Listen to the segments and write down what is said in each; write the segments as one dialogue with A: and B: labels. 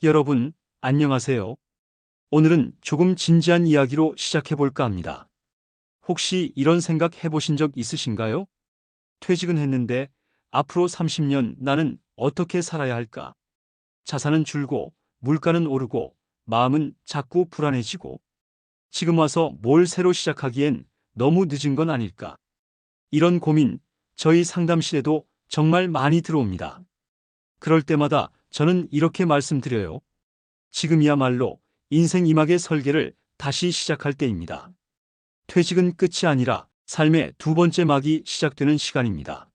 A: 여러분, 안녕하세요. 오늘은 조금 진지한 이야기로 시작해 볼까 합니다. 혹시 이런 생각 해보신 적 있으신가요? 퇴직은 했는데 앞으로 30년 나는 어떻게 살아야 할까? 자산은 줄고, 물가는 오르고, 마음은 자꾸 불안해지고, 지금 와서 뭘 새로 시작하기엔 너무 늦은 건 아닐까? 이런 고민, 저희 상담실에도 정말 많이 들어옵니다. 그럴 때마다 저는 이렇게 말씀드려요. 지금이야말로 인생 2막의 설계를 다시 시작할 때입니다. 퇴직은 끝이 아니라 삶의 두 번째 막이 시작되는 시간입니다.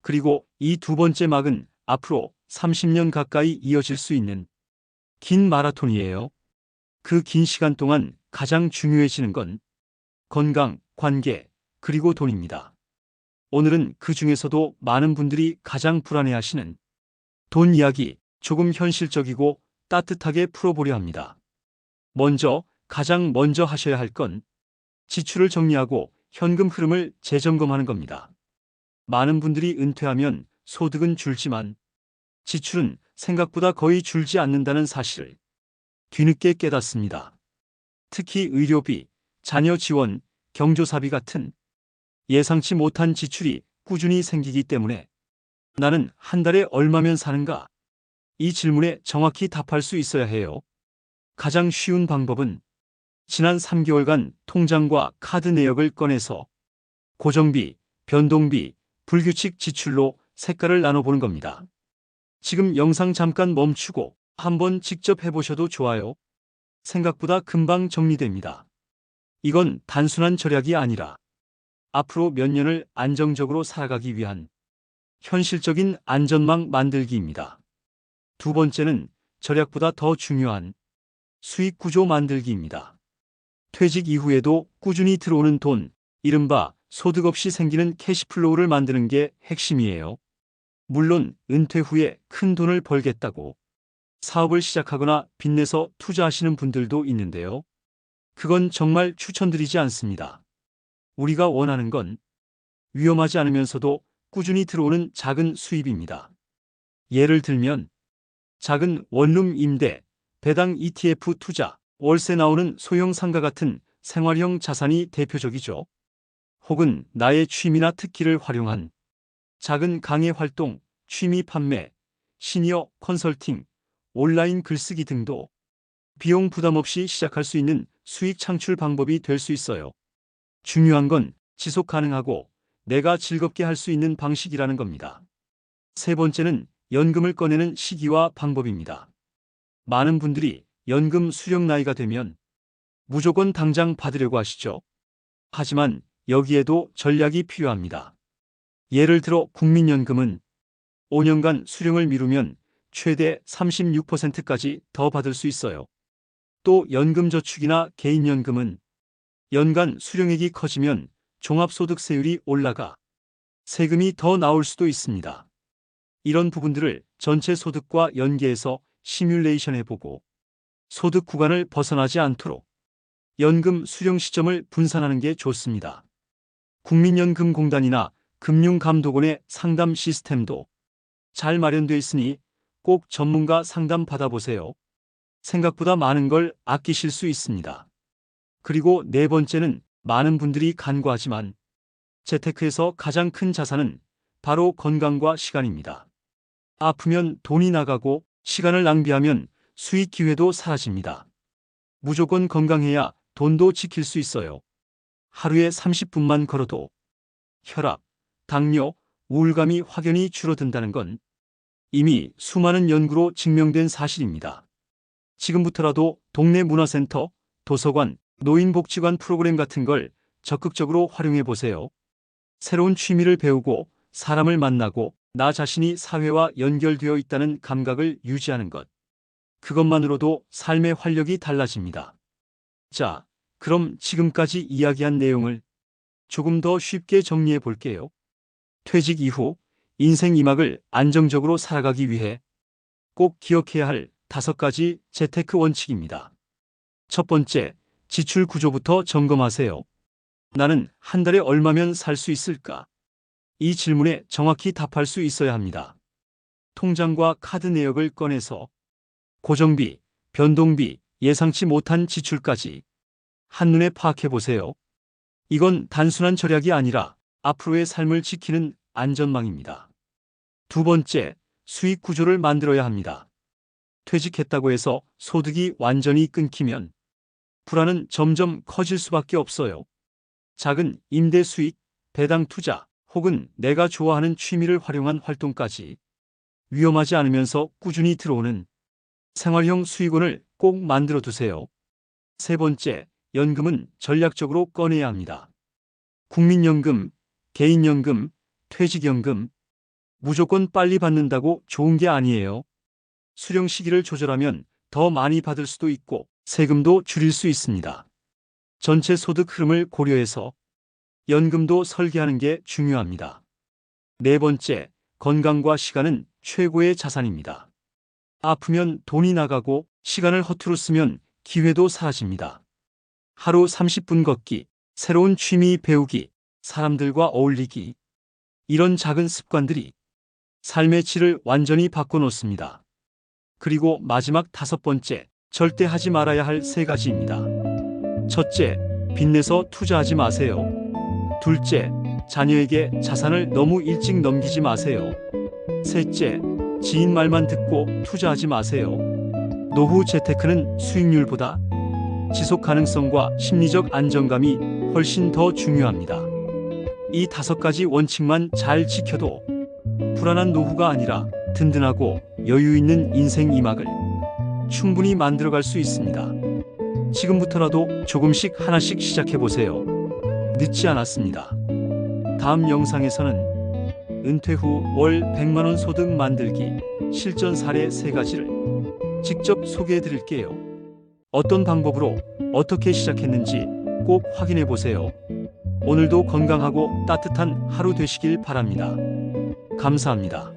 A: 그리고 이 두 번째 막은 앞으로 30년 가까이 이어질 수 있는 긴 마라톤이에요. 그 긴 시간 동안 가장 중요해지는 건 건강, 관계, 그리고 돈입니다. 오늘은 그 중에서도 많은 분들이 가장 불안해하시는 돈 이야기, 조금 현실적이고 따뜻하게 풀어보려 합니다. 가장 먼저 하셔야 할 건 지출을 정리하고 현금 흐름을 재점검하는 겁니다. 많은 분들이 은퇴하면 소득은 줄지만 지출은 생각보다 거의 줄지 않는다는 사실을 뒤늦게 깨닫습니다. 특히 의료비, 자녀 지원, 경조사비 같은 예상치 못한 지출이 꾸준히 생기기 때문에 나는 한 달에 얼마면 사는가? 이 질문에 정확히 답할 수 있어야 해요. 가장 쉬운 방법은 지난 3개월간 통장과 카드 내역을 꺼내서 고정비, 변동비, 불규칙 지출로 색깔을 나눠보는 겁니다. 지금 영상 잠깐 멈추고 한번 직접 해보셔도 좋아요. 생각보다 금방 정리됩니다. 이건 단순한 절약이 아니라 앞으로 몇 년을 안정적으로 살아가기 위한 현실적인 안전망 만들기입니다. 두 번째는 절약보다 더 중요한 수익 구조 만들기입니다. 퇴직 이후에도 꾸준히 들어오는 돈, 이른바 소득 없이 생기는 캐시플로우를 만드는 게 핵심이에요. 물론 은퇴 후에 큰 돈을 벌겠다고 사업을 시작하거나 빚내서 투자하시는 분들도 있는데요. 그건 정말 추천드리지 않습니다. 우리가 원하는 건 위험하지 않으면서도 꾸준히 들어오는 작은 수입입니다. 예를 들면 작은 원룸 임대, 배당 ETF 투자, 월세 나오는 소형 상가 같은 생활형 자산이 대표적이죠. 혹은 나의 취미나 특기를 활용한 작은 강의 활동, 취미 판매, 시니어 컨설팅, 온라인 글쓰기 등도 비용 부담 없이 시작할 수 있는 수익 창출 방법이 될 수 있어요. 중요한 건 지속 가능하고 내가 즐겁게 할 수 있는 방식이라는 겁니다. 세 번째는 연금을 꺼내는 시기와 방법입니다. 많은 분들이 연금 수령 나이가 되면 무조건 당장 받으려고 하시죠. 하지만 여기에도 전략이 필요합니다. 예를 들어 국민연금은 5년간 수령을 미루면 최대 36%까지 더 받을 수 있어요. 또 연금저축이나 개인연금은 연간 수령액이 커지면 종합소득세율이 올라가 세금이 더 나올 수도 있습니다. 이런 부분들을 전체 소득과 연계해서 시뮬레이션 해보고 소득 구간을 벗어나지 않도록 연금 수령 시점을 분산하는 게 좋습니다. 국민연금공단이나 금융감독원의 상담 시스템도 잘 마련되어 있으니 꼭 전문가 상담 받아보세요. 생각보다 많은 걸 아끼실 수 있습니다. 그리고 네 번째는 많은 분들이 간과하지만 재테크에서 가장 큰 자산은 바로 건강과 시간입니다. 아프면 돈이 나가고 시간을 낭비하면 수익 기회도 사라집니다. 무조건 건강해야 돈도 지킬 수 있어요. 하루에 30분만 걸어도 혈압, 당뇨, 우울감이 확연히 줄어든다는 건 이미 수많은 연구로 증명된 사실입니다. 지금부터라도 동네 문화센터, 도서관, 노인복지관 프로그램 같은 걸 적극적으로 활용해 보세요. 새로운 취미를 배우고 사람을 만나고 나 자신이 사회와 연결되어 있다는 감각을 유지하는 것. 그것만으로도 삶의 활력이 달라집니다. 자, 그럼 지금까지 이야기한 내용을 조금 더 쉽게 정리해 볼게요. 퇴직 이후 인생 2막을 안정적으로 살아가기 위해 꼭 기억해야 할 5가지 재테크 원칙입니다. 첫 번째, 지출 구조부터 점검하세요. 나는 한 달에 얼마면 살 수 있을까? 이 질문에 정확히 답할 수 있어야 합니다. 통장과 카드 내역을 꺼내서 고정비, 변동비, 예상치 못한 지출까지 한눈에 파악해 보세요. 이건 단순한 절약이 아니라 앞으로의 삶을 지키는 안전망입니다. 두 번째, 수익 구조를 만들어야 합니다. 퇴직했다고 해서 소득이 완전히 끊기면 불안은 점점 커질 수밖에 없어요. 작은 임대 수익, 배당 투자, 혹은 내가 좋아하는 취미를 활용한 활동까지 위험하지 않으면서 꾸준히 들어오는 생활형 수익원을 꼭 만들어 두세요. 세 번째, 연금은 전략적으로 꺼내야 합니다. 국민연금, 개인연금, 퇴직연금, 무조건 빨리 받는다고 좋은 게 아니에요. 수령 시기를 조절하면 더 많이 받을 수도 있고 세금도 줄일 수 있습니다. 전체 소득 흐름을 고려해서 연금도 설계하는 게 중요합니다. 네 번째, 건강과 시간은 최고의 자산입니다. 아프면 돈이 나가고 시간을 허투루 쓰면 기회도 사라집니다. 하루 30분 걷기, 새로운 취미 배우기, 사람들과 어울리기. 이런 작은 습관들이 삶의 질을 완전히 바꿔놓습니다. 그리고 마지막 다섯 번째, 절대 하지 말아야 할 세 가지입니다. 첫째, 빚내서 투자하지 마세요. 둘째, 자녀에게 자산을 너무 일찍 넘기지 마세요. 셋째, 지인 말만 듣고 투자하지 마세요. 노후 재테크는 수익률보다 지속 가능성과 심리적 안정감이 훨씬 더 중요합니다. 이 다섯 가지 원칙만 잘 지켜도 불안한 노후가 아니라 든든하고 여유 있는 인생 이막을 충분히 만들어갈 수 있습니다. 지금부터라도 조금씩 하나씩 시작해보세요. 늦지 않았습니다. 다음 영상에서는 은퇴 후 월 100만원 소득 만들기 실전 사례 3가지를 직접 소개해드릴게요. 어떤 방법으로 어떻게 시작했는지 꼭 확인해보세요. 오늘도 건강하고 따뜻한 하루 되시길 바랍니다. 감사합니다.